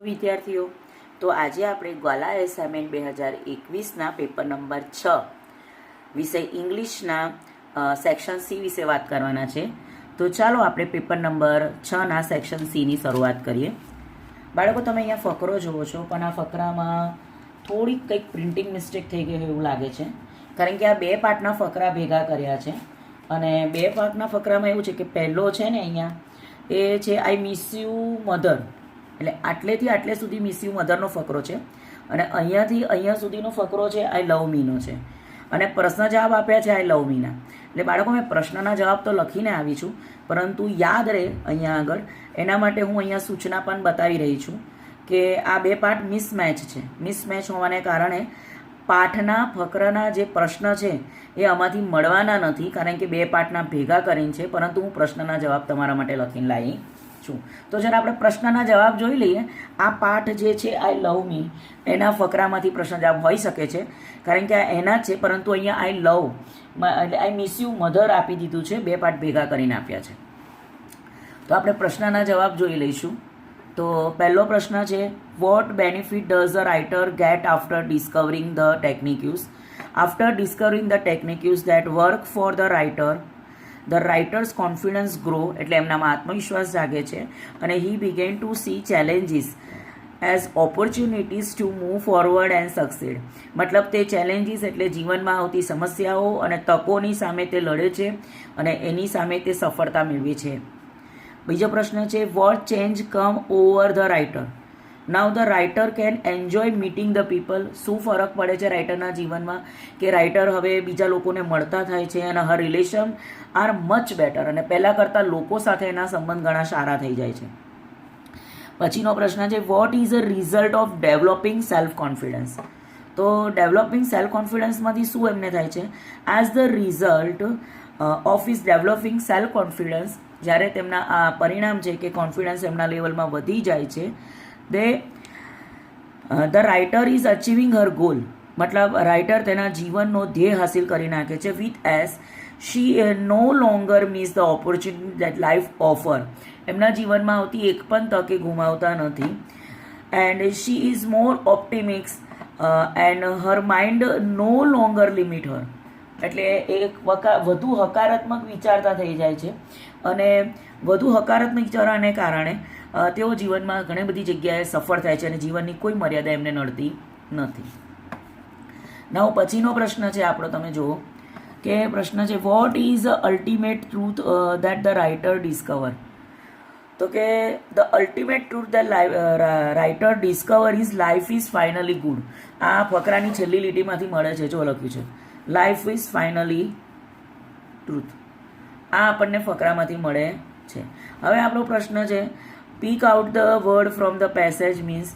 વિદ્યાર્થીઓ, તો આજે આપણે ગ્વાલા એસાઇનમેન્ટ 2021ના પેપર નંબર 6 વિષય ઇંગ્લિશના સેક્શન સી વિશે વાત કરવાના છે. તો ચાલો આપણે પેપર નંબર 6ના સેક્શન સીની શરૂઆત કરીએ. બાળકો, તમે અહીંયા ફકરો જુઓ છો, પણ આ ફકરામાં થોડીક કંઈક પ્રિન્ટિંગ મિસ્ટેક થઈ ગઈ એવું લાગે છે, કારણ કે આ બે પાર્ટના ફકરા ભેગા કર્યા છે. અને બે પાર્ટના ફકરામાં એવું છે કે પહેલો છે ને અહીંયા એ છે આઈ મિસ યુ મધર, એટલે આટલેથી આટલે સુધી મિસ યુ મધરનો ફકરો છે, અને અહીંયાથી અહીંયા સુધીનો ફકરો છે આઈ લવ મીનો છે, અને પ્રશ્ન જવાબ આપ્યા છે આઈ લવ મીના. એટલે બાળકો, મેં પ્રશ્નના જવાબ તો લખીને આવી છું, પરંતુ યાદ રહે અહીંયા આગળ એના માટે હું અહીંયા સૂચના પણ બતાવી રહી છું કે આ બે પાઠ મિસમેચ છે. મિસમેચ હોવાને કારણે પાઠના ફકરાના જે પ્રશ્ન છે એ આમાંથી મળવાના નથી, કારણ કે બે પાઠના ભેગા કરીને છે, પરંતુ હું પ્રશ્નના જવાબ તમારા માટે લખીને લાવી છું. તો જ્યારે આપણે પ્રશ્નના જવાબ જોઈ લઈએ, આ પાઠ જે છે આઈ લવ મી એના ફકરામાંથી પ્રશ્ન જવાબ હોઈ શકે છે, કારણ કે આ એના જ છે, પરંતુ અહીંયા આઈ લવ એટલે આઈ મિસ યુ મધર આપી દીધું છે, બે પાઠ ભેગા કરીને આપ્યા છે. તો આપણે પ્રશ્નના જવાબ જોઈ લઈશું. તો પહેલો પ્રશ્ન છે, what benefit does the writer get after discovering the technique use? After discovering the technique use that work for the writer's confidence grow, એટલે એમનામાં આત્મવિશ્વાસ જાગે છે, અને he began to see challenges as opportunities to move forward and succeed. મતલબ તે challenges એટલે જીવનમાં આવતી સમસ્યાઓ અને તકોની સામે તે લડે છે, અને એની સામે તે સફળતા મેળવે છે. બીજો પ્રશ્ન છે, what change come over the writer? Now the writer can enjoy meeting the people. શું ફરક પડે છે રાઇટરના જીવનમાં કે રાઇટર હવે બીજા લોકોને મળતા થાય છે, અને હર રિલેશન આર મચ બેટર, અને પહેલાં કરતાં લોકો સાથે એના સંબંધ ઘણા સારા થઈ જાય છે. પછીનો પ્રશ્ન છે, what is a result of developing self confidence? તો ડેવલપિંગ સેલ્ફ કોન્ફિડન્સમાંથી શું એમને થાય છે? As the result of is developing self confidence, જ્યારે તેમના આ પરિણામ છે કે કોન્ફિડન્સ એમના લેવલમાં વધી જાય છે, the writer is achieving her goal, મતલબ રાઇટર તેના જીવનનો ધ્યેય હાસિલ કરી નાખે છે. With as she no longer miss the opportunity that life offer, એમના જીવનમાં આવતી એક પણ તકે ગુમાવતા નથી. And she is more optimistic and her mind no longer limit her, એટલે એક વધુ હકારાત્મક વિચારતા થઈ જાય છે, અને વધુ હકારાત્મક વિચારવાને કારણે તેઓ જીવનમાં ઘણી બધી જગ્યાએ સફળ થાય છે, અને જીવનની કોઈ મર્યાદા એમને નડતી નથી. now પછીનો પ્રશ્ન છે આપણો, તમે જુઓ કે પ્રશ્ન છે, what is ultimate truth that the writer discover? તો કે the ultimate truth the writer discover is life is finally good. આ ફકરાની છેલ્લી લીટીમાંથી મળે છે, જો લખ્યું છે લાઈફ ઇઝ ફાઇનલી ટ્રુથ. આ આપણને ફકરામાંથી મળે છે. હવે આપણો પ્રશ્ન છે, peak out the word from the passage means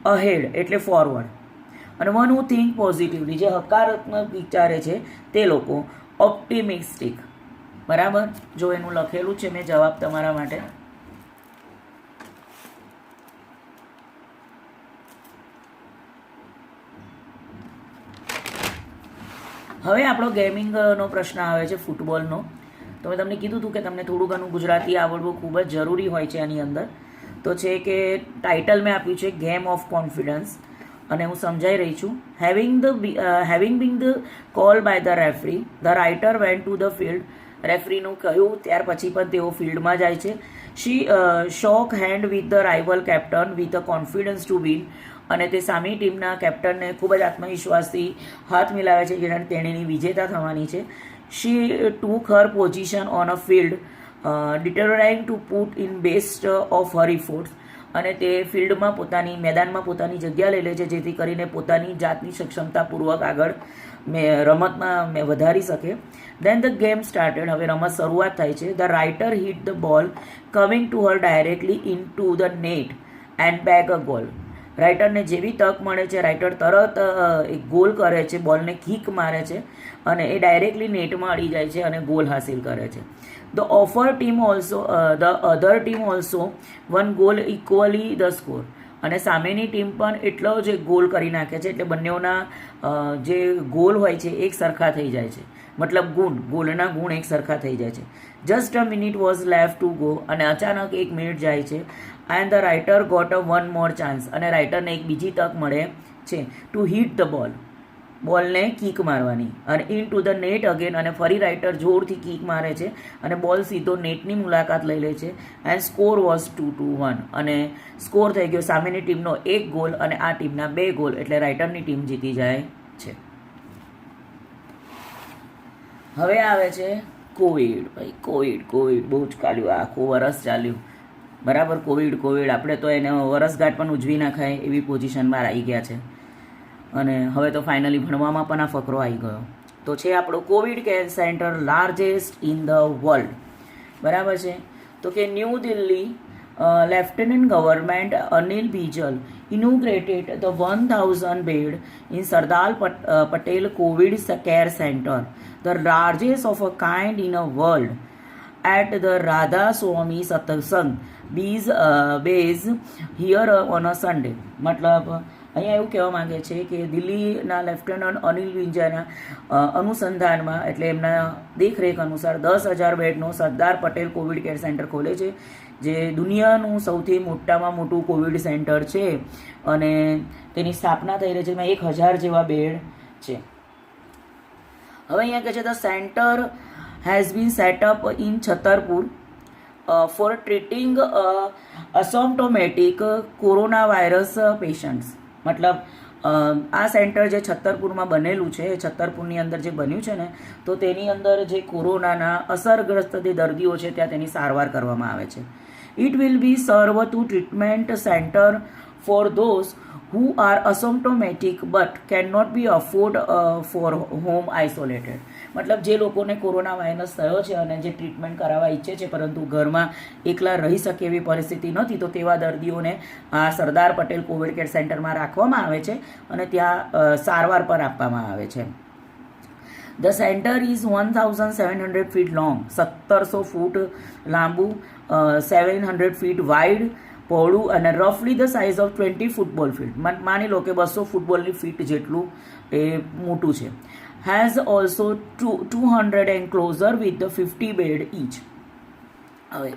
ahead એટલે ફોરવર્ડ, અને વન હુ થિંક પોઝિટિવલી, જે હકારાત્મક વિચારે છે તે લોકો, ઓપ્ટિમિસ્ટિક. બરાબર, જો એનું લખેલું છે મેં જવાબ તમારા માટે. હવે આપણો ગેમિંગનો પ્રશ્ન આવે છે, ફૂટબોલનો. તો મેં તમને કીધું હતું કે તમને થોડું ઘણું ગુજરાતી આવડવું ખૂબ જ જરૂરી હોય છે આની અંદર. તો છે કે ટાઇટલ મેં આપ્યું છે ગેમ ઓફ કોન્ફિડન્સ, અને હું સમજાઈ રહી છું. Having being the call by the referee, the writer went to the field. રેફરીનું કહ્યું ત્યાર પછી પણ તેઓ ફિલ્ડમાં જાય છે. She shook hand with the rival captain with a confidence to win, અને તે સામી ટીમના કેપ્ટનને ખૂબ જ આત્મવિશ્વાસથી હાથ મિલાવે છે, જેના તેણીની વિજેતા થવાની છે. She took her position on a field determined to put in best of her efforts, અને તે ફિલ્ડમાં મેદાનમાં પોતાની જગ્યા લઈ લે છે, જેથી કરીને પોતાની જાતની સક્ષમતાપૂર્વક આગળ રમતમાં વધારી શકે. દેન ધ ગેમ સ્ટાર્ટેડ, હવે રમત શરૂઆત થાય છે. The writer hit the ball coming to her directly in to the net and back a goal. રાઇટરને જેવી તક મળે છે, રાઇટર તરત એક ગોલ કરે છે, બોલને કિક મારે છે, અને એ ડાયરેક્ટલી નેટમાં અડી જાય છે અને ગોલ હાસિલ કરે છે. The other team also one goal equally the score, અને સામેની ટીમ પણ એટલો જ ગોલ કરી નાખે છે, એટલે બંનેઓના જે ગોલ હોય છે એક સરખા થઈ જાય છે, મતલબ ગોલના ગુણ એક સરખા થઈ જાય છે. Just a minute was left to go, અને અચાનક 1 મિનિટ જાય છે. And the writer got a one more chance, અને રાઇટરને એક બીજી તક મળે છે ટુ હિટ ધ બોલ, બોલને કિક મારવાની, અને in to the net again, અને ફરી રાઇટર જોરથી કિક મારે છે અને બોલ સીધો નેટની મુલાકાત લઈ લે છે. એન્ડ સ્કોર વોઝ 2-1, અને સ્કોર થઈ ગયો સામેની ટીમનો 1 ગોલ અને આ ટીમના 2 ગોલ, એટલે રાઇટરની ટીમ જીતી જાય છે. હવે આવે છે કોવિડ. ભાઈ કોવિડ બહુ જ ચાલ્યું, આખું વરસ ચાલ્યું, બરાબર. કોવિડ આપણે તો એને વરસગાંઠ પણ ઉજવી નાખાય એવી પોઝિશનમાં આવી ગયા છે, અને હવે તો ફાઇનલી ભણવામાં પણ આ ફકરો આવી ગયો. તો છે આપણો covid care centre largest in the world, બરાબર છે. તો કે new Delhi lieutenant government Anil Baijal inaugurated the 1000 bed in Sardar Patel Covid care centre, the largest of a kind in a world, at the Radha Swami Satsang base here on a Sunday. મતલબ અહીંયા એવું કહેવા માંગે છે કે દિલ્હીના લેફ્ટનન્ટ અનિલ વિંજાના અનુસંધાનમાં, એટલે એમના દેખરેખ અનુસાર 10,000 બેડનો Sardar Patel Covid care centre ખોલે છે, જે દુનિયાનું સૌથી મોટામાં મોટું કોવિડ સેન્ટર છે, અને તેની સ્થાપના થઈ રહી છે. એમાં 1,000 જેવા બેડ છે. હવે અહીંયા કહે છે the centre has been set up in Chhatarpur for treating asymptomatic coronavirus patients. મતલબ આ સેન્ટર જે છત્તરપુરમાં બનેલું છે, છત્તરપુરની અંદર જે બન્યું છે ને, તો તેની અંદર જે કોરોનાના અસરગ્રસ્ત જે દર્દીઓ છે ત્યાં તેની સારવાર કરવામાં આવે છે. It will be serve to treatment centre for those who are asymptomatic but cannot be afford for home isolated. મતલબ જે લોકોને કોરોના વાયરસ થયો છે અને જે ટ્રીટમેન્ટ કરાવવા ઈચ્છે છે પરંતુ ઘરમાં એકલા રહી શકે એવી પરિસ્થિતિ નથી, તો તેવા દર્દીઓને આ સરદાર પટેલ કોવિડ કેર સેન્ટરમાં રાખવામાં આવે છે અને ત્યાં સારવાર પણ આપવામાં આવે છે. The centre is 1700 feet long, 1700 foot લાંબુ, 700 ફીટ વાઇડ, પહોળું, અને રફલી the size of 20 football field. માની લો કે 200 ફૂટબોલની ફીટ જેટલું એ મોટું છે. Has also 200 enclosure with the 50 bed each. હવે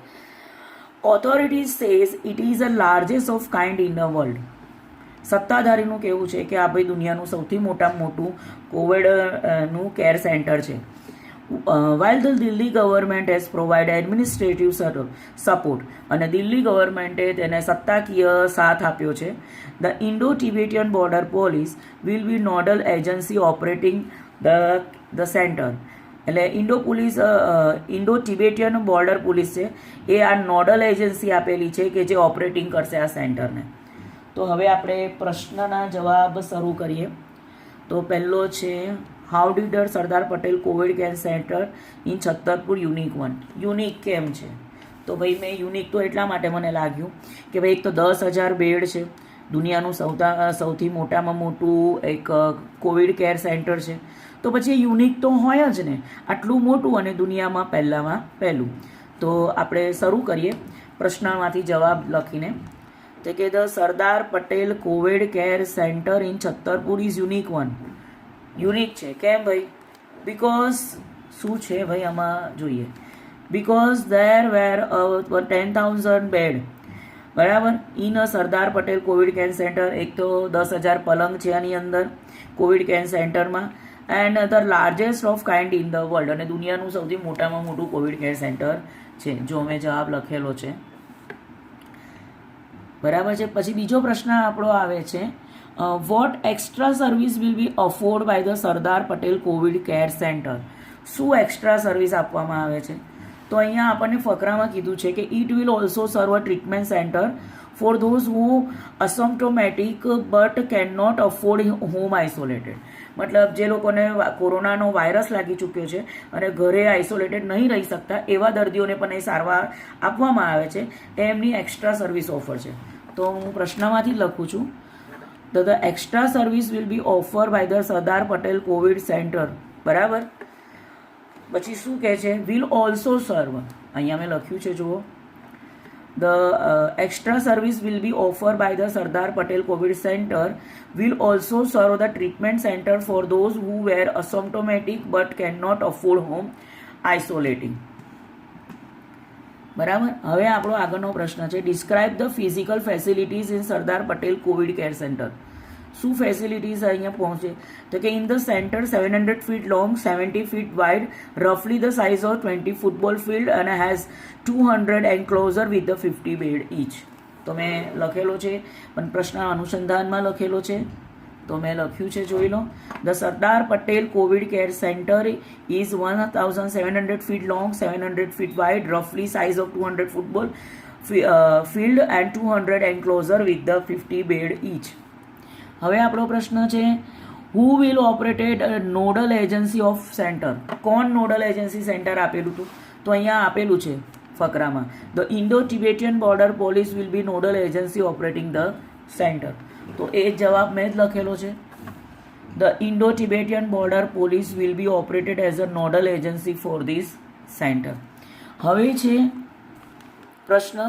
authorities says it is a largest of kind in the world. સત્તાધારીનું કહેવું છે કે આ ભાઈ દુનિયાનું સૌથી મોટામાં મોટું કોવિડનું કેર સેન્ટર છે. while the Delhi government has provided administrative support, અને દિલ્હી ગવર્મેન્ટે તેને સત્તાકીય સાથ આપ્યો છે. The Indo-Tibetan Border Police will be nodal agency operating the center. એટલે ઇન્ડો ટિબેટિયન બોર્ડર પોલીસ છે એ આ નોડલ એજન્સી આપેલી છે કે જે ઓપરેટિંગ કરશે આ સેન્ટરને. તો હવે આપણે પ્રશ્નના જવાબ શરૂ કરીએ. તો પહેલો છે how did Sardar Patel Covid care centre in Chhattarpur unique one. Unique કેમ છે? તો ભાઈ મેં યુનિક તો એટલા માટે મને લાગ્યું કે ભાઈ એક તો 10,000 બેડ છે, દુનિયાનું સૌથી મોટામાં મોટું એક કોવિડ કેર સેન્ટર છે, તો પછી યુનિક તો હોય જ ને, આટલું મોટું અને દુનિયામાં પહેલું. તો આપણે શરૂ કરીએ પ્રશ્નમાંથી જવાબ લખીને. તો કે the Sardar Patel Covid care centre in Chhattarpur is unique one. Unique છે કેમ ભાઈ? બિકોઝ શું છે ભાઈ આમાં જોઈએ. બિકોઝ there were 10,000 બેડ, બરાબર, in a Sardar Patel Covid care centre. એક તો 10,000 પલંગ છે આની અંદર કોવિડ કેર સેન્ટરમાં, and the largest of kind in the world, અને દુનિયાનું સૌથી મોટામાં મોટું કોવિડ કેર સેન્ટર છે. જો મેં જવાબ લખેલો છે, બરાબર છે. પછી બીજો પ્રશ્ન આપણો આવે છે what extra service will be afford by the Sardar Patel Covid care centre. શું એક્સ્ટ્રા સર્વિસ આપવામાં આવે છે? તો અહીંયા આપણને ફકરામાં કીધું છે કે it will also serve a treatment centre for those who asymptomatic but can not afford home isolated. મતલબ જે લોકોને કોરોનાનો વાયરસ લાગી ચૂક્યો છે અને ઘરે આઇસોલેટેડ નહીં રહી શકતા એવા દર્દીઓને પણ એ સારવાર આપવામાં આવે છે, એમની એક્સ્ટ્રા સર્વિસ ઓફર છે. તો હું પ્રશ્નમાંથી લખું છું, the extra service will be offer by the Sardar Patel Covid centre, બરાબર. પછી શું કહે છે? વિલ ઓલ્સો સર્વ, અહીંયા મેં લખ્યું છે જુઓ, the extra service will be offer by the Sardar Patel Covid centre will also serve the treatment centre for those who were asymptomatic but can not afford home isolating. બરાબર. હવે આપણો આગળનો પ્રશ્ન છે, describe the physical facilities in Sardar Patel Covid care centre. શું facilities અહીંયા પહોંચે? તો કે in the centre 700 feet long, 70 feet wide, રફલી the size of 20 football field અને has 200 enclosure with the 50 bed each. તો મેં લખેલો છે, પણ પ્રશ્ન અનુસંધાનમાં લખેલો છે, તો મેં લખ્યું છે, જોઈ લો. The Sardar Patel Covid care centre is 1700 feet long, 700 feet wide, રફલી size of 200 football field and 200 enclosure with the 50 bed each. હવે આપણો પ્રશ્ન છે, who will operated nodal agency of centre. કોણ નોડલ એજન્સી સેન્ટર આપેલું હતું? તો અહીંયા આપેલું છે ફકરામાં, the Indo Tibetan border police will be nodal agency operating the centre. તો એ જવાબ મેં જ લખેલો છે. The Indo Tibetan border police will be operated as a nodal agency for this centre. હવે છે પ્રશ્ન,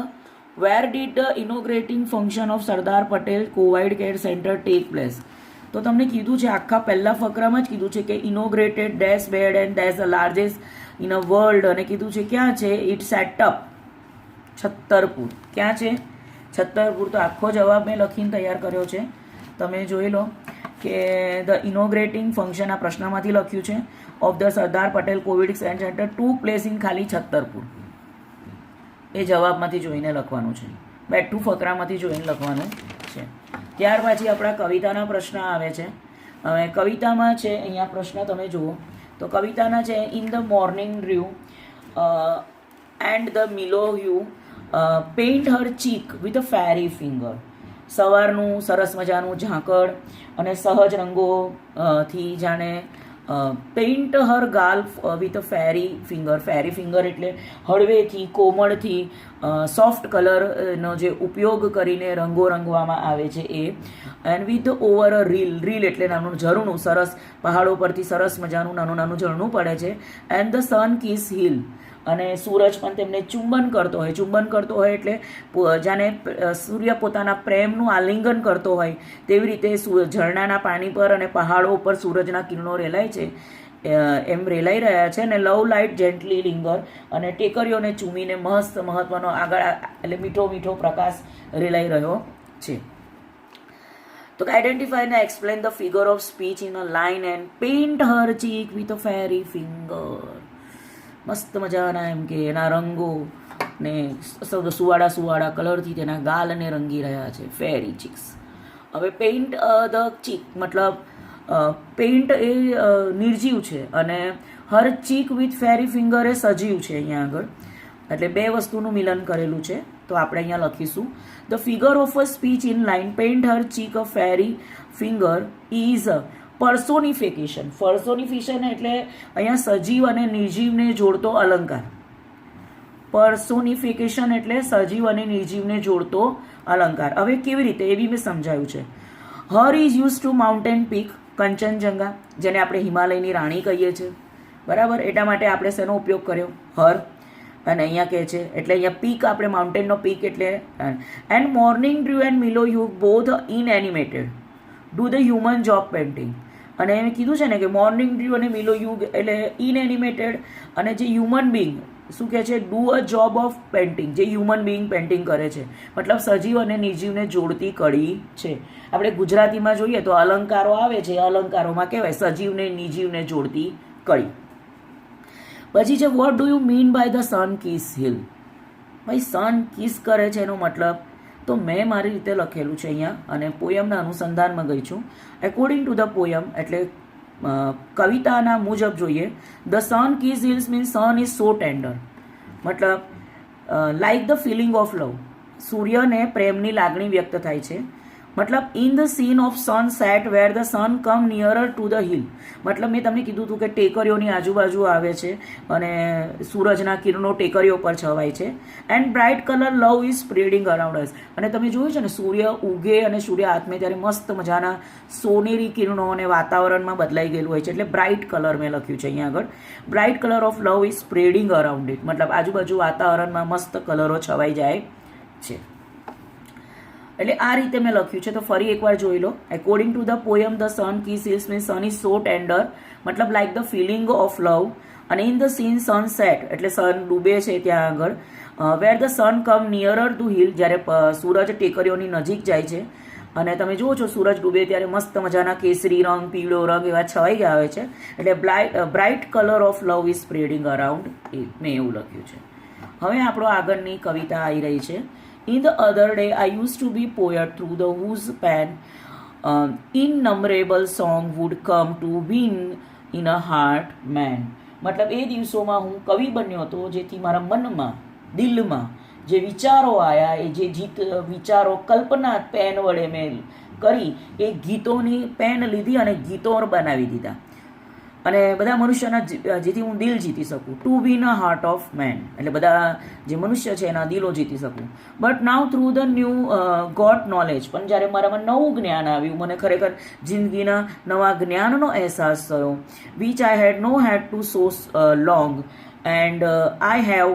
where did the inaugurating function of Sardar Patel Covid care centre take place. તો તમને કીધું છે, આખા પહેલા ફકરામાં જ કીધું છે કે inaugurated dash bed and dash the largest in a world, અને કીધું છે ક્યાં છે, ઇટ સેટઅપ છત્તરપુર. ક્યાં છે? છત્તરપુર. તો આખો જવાબ મેં લખીને તૈયાર કર્યો છે, તમે જોઈ લો કે ધ ઇનોગ્રેટિંગ ફંક્શન આ પ્રશ્નમાંથી લખ્યું છે of the Sardar Patel Covid centre two place in ખાલી છત્તરપુર. એ જવાબમાંથી જોઈને લખવાનું છે, બેઠું ફકરામાંથી જોઈને લખવાનું છે. ત્યાર પછી આપણા કવિતાના પ્રશ્ન આવે છે. હવે કવિતામાં છે, અહીંયા પ્રશ્ન તમે જુઓ તો કવિતાના છે, in the morning dew and the mellow hue paint her cheek with a fairy finger. સવારનું સરસ મજાનું ઝાંકળ અને સહજ રંગોથી જાણે પેઇન્ટ હર ગાલ with a fairy finger. Fairy finger એટલે હળવેથી, કોમળથી, સોફ્ટ કલરનો જે ઉપયોગ કરીને રંગો રંગવામાં આવે છે એ. And with over a rill. Rill એટલે નાનું ઝરણું, સરસ પહાડો પરથી સરસ મજાનું નાનું નાનું ઝરણું પડે છે. And the sun kiss hill. અને સૂરજ પણ તેમને ચુંબન કરતો હોય. ચુંબન કરતો હોય એટલે જાણે સૂર્ય પોતાના પ્રેમનું આલિંગન કરતો હોય તેવી રીતે ઝરણાના પાણી પર અને પહાડો ઉપર સૂરજના કિરણો રેલાય છે, એમ રેલાઈ રહ્યા છે. અને લવ લાઇટ જેન્ટલી લિંગર. અને ટેકરીઓને ચૂમીને મસ્ત મહત્વનો આગળ એટલે મીઠો મીઠો પ્રકાશ રેલાઈ રહ્યો છે. તો આઈડેન્ટિફાઈ અને explain the figure of speech in a line and paint her cheek with a fairy finger. મસ્ત મજાના એમ કે એના રંગો ને સુવાળા સુવાળા કલરથી તેના ગાલને રંગી રહ્યા છે, ફેરી ચીક્સ. હવે પેઇન્ટ ધ ચીક મતલબ પેઇન્ટ એ નિર્જીવ છે અને હર ચીક વિથ ફેરી ફિંગર એ સજીવ છે અહીંયા આગળ, એટલે બે વસ્તુનું મિલન કરેલું છે. તો આપણે અહીંયા લખીશું, the figure of a speech in line paint her cheek a fairy finger is personification. Personification એટલે અહીંયા સજીવ અને નિર્જીવને જોડતો અલંકાર. પર્સોનિફિકેશન એટલે સજીવ અને નિર્જીવને જોડતો અલંકાર. હવે કેવી રીતે એ બી મેં સમજાયું છે. Her is use to mountain peak, Kanchenjunga, જેને આપણે હિમાલયની રાણી કહીએ છીએ, બરાબર. એટલા માટે આપણે શેનો ઉપયોગ કર્યો? હર. અને અહીંયા કહે છે એટલે અહીંયા પીક, આપણે માઉન્ટેનનો પીક એટલે. And morning dew and mellow hue both inanimated do the human job painting. અને એમ કીધું છે ને કે મોર્નિંગ ડ્યુ અને મિલો યુગ એટલે ઇનએનિમેટેડ, અને જે હ્યુમન બિંગ શું કહે છે, do a job of painting, જે હ્યુમન બિંગ પેઇન્ટિંગ કરે છે, મતલબ સજીવ અને નિર્જીવને જોડતી કડી છે. આપણે ગુજરાતીમાં જોઈએ તો અલંકારો આવે છે, અલંકારોમાં કહેવાય સજીવને નિર્જીવને જોડતી કડી. પછી છે, what do you mean by the sun kiss hill. ભાઈ સન કિસ કરે છે એનો મતલબ તો મેં મારી રીતે લખેલું છે અહીંયા, અને પોયમના અનુસંધાનમાં ગઈ છું. એકોર્ડિંગ ટુ ધ પોયમ એટલે કવિતાના મુજબ જોઈએ, the sun kiss hills means sun is so tender, મતલબ like the feeling of love. સૂર્યને પ્રેમની લાગણી વ્યક્ત થાય છે. મતલબ in the scene of sun set where the sun come nearer to the hill. મતલબ મેં તમને કીધું હતું કે ટેકરીઓની આજુબાજુ આવે છે અને સૂરજના કિરણો ટેકરીઓ પર છવાય છે. And bright colour love is spreading around us. અને તમે જોયું છે ને સૂર્ય ઉગે અને સૂર્ય આથમે ત્યારે મસ્ત મજાના સોનેરી કિરણો અને વાતાવરણમાં બદલાઈ ગયેલું હોય છે, એટલે બ્રાઇટ કલર મેં લખ્યું છે અહીંયા આગળ. Bright colour of love is spreading around it, મતલબ આજુબાજુ વાતાવરણમાં મસ્ત કલરો છવાઈ જાય છે. એટલે આ રીતે મેં લખ્યું છે. તો ફરી એકવાર જોઈ લો. According to the poem the sun kiss hills means sun is so tender, મતલબ like the feeling of love. અને in the scene sun set એટલે સન ડૂબે છે ત્યાં આગળ, where the sun come nearer to hill, જ્યારે સૂરજ ટેકરીઓની નજીક જાય છે અને તમે જુઓ છો સૂરજ ડૂબે ત્યારે મસ્ત મજાના કેસરી રંગ, પીળો રંગ એવા છવાઈ ગયા હોય છે, એટલે bright colour of love is spreading around, મેં એવું લખ્યું છે. હવે આપણો આગળની કવિતા આવી રહી છે. In the other day I use to be poet through the whose pen innumerable song would come to win in a heart man. મતલબ એ દિવસોમાં હું કવિ બન્યો હતો, જેથી મારા મનમાં, દિલમાં જે વિચારો આવ્યા, એ જે વિચારો કલ્પના પેન વડે મેં કરી, એ ગીતોની પેન લીધી અને ગીતો બનાવી દીધા, અને બધા મનુષ્યના, જેથી હું દિલ જીતી શકું. To win a heart of man, એટલે બધા જે મનુષ્ય છે એના દિલો જીતી શકું. But now through the new got knowledge, પણ જ્યારે મારામાં નવું જ્ઞાન આવ્યું, મને ખરેખર જિંદગીના નવા જ્ઞાનનો અહેસાસ થયો. Which I had no had to so long and I have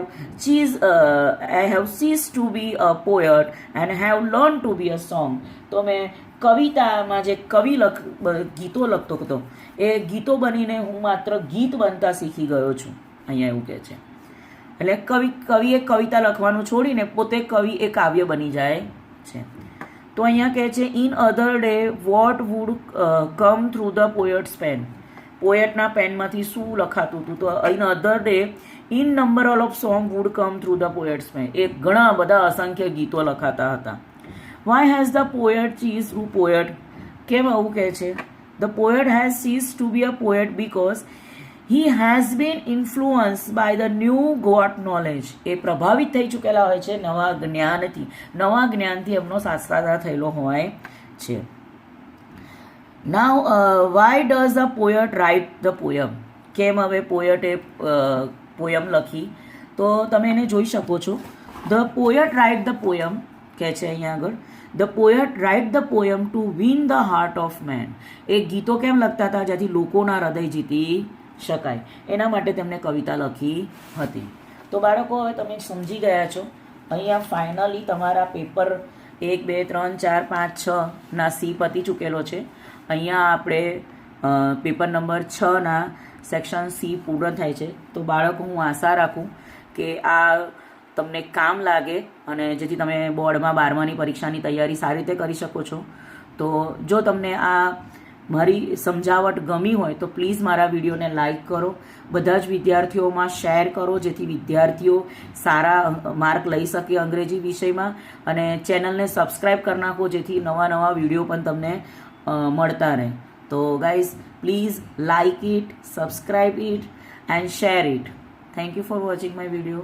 ceased to be a poet and have learned to be a song. તો મેં કવિતામાં જે ગીતો લખતો હતો, એ ગીતો બનીને હું માત્ર ગીત બનતા શીખી ગયો છું, અહીંયા એવું કહે છે. એટલે કવિએ કવિતા લખવાનું છોડીને પોતે કવિ એ કાવ્ય બની જાય છે. તો અહીંયા કહે છે in other day what would come through the poet's pen. પોએટના પેનમાંથી શું લખાતું હતું? તો in other day in number of song would come through the poet's pen. એ ઘણા બધા અસંખ્ય ગીતો લખાતા હતા. Why has the poet ceased to poet? કેમ આવું કહે છે? The poet has ceased to be a poet because he has been influence by the new got knowledge. એ પ્રભાવિત થઈ ચૂકેલા હોય છે નવા જ્ઞાનથી એમનો સાક્ષાત્કાર થયેલો હોય છે. Now why does the poet write the poem? કેમ હવે પોયટે પોયમ લખી? તો તમે એને જોઈ શકો છો. The poet write the poem કહે છે અહીંયા આગળ. The poet write the poem to win the heart of man. એ ગીતો કેમ લખતા હતા? જેથી લોકોના હૃદય જીતી શકાય, એના માટે તેમણે કવિતા લખી હતી. તો બાળકો, હવે તમે સમજી ગયા છો. અહીંયા ફાઇનલી તમારા પેપર 1, 2, 3, 4, 5, 6 ના સી પતી ચૂકેલો છે. અહીંયા આપણે પેપર નંબર 6ના સેક્શન સી પૂર્ણ થાય છે. તો બાળકો, હું આશા રાખું કે આ તમને કામ લાગે અને જેથી તમે બોર્ડમાં 12માની પરીક્ષાની તૈયારી સારી રીતે કરી શકો છો. તો જો તમને આ મારી સમજાવટ ગમી હોય તો પ્લીઝ મારા વિડીયોને લાઈક કરો, બધા જ વિદ્યાર્થીઓમાં શેર કરો, જેથી વિદ્યાર્થીઓ સારા માર્ક લઈ શકે અંગ્રેજી વિષયમાં, અને ચેનલને સબસ્ક્રાઈબ કરી નાખો, જેથી નવા વિડીયો પણ તમને મળતા રહે. તો guys, please like it, subscribe it and share it. Thank you for watching my video.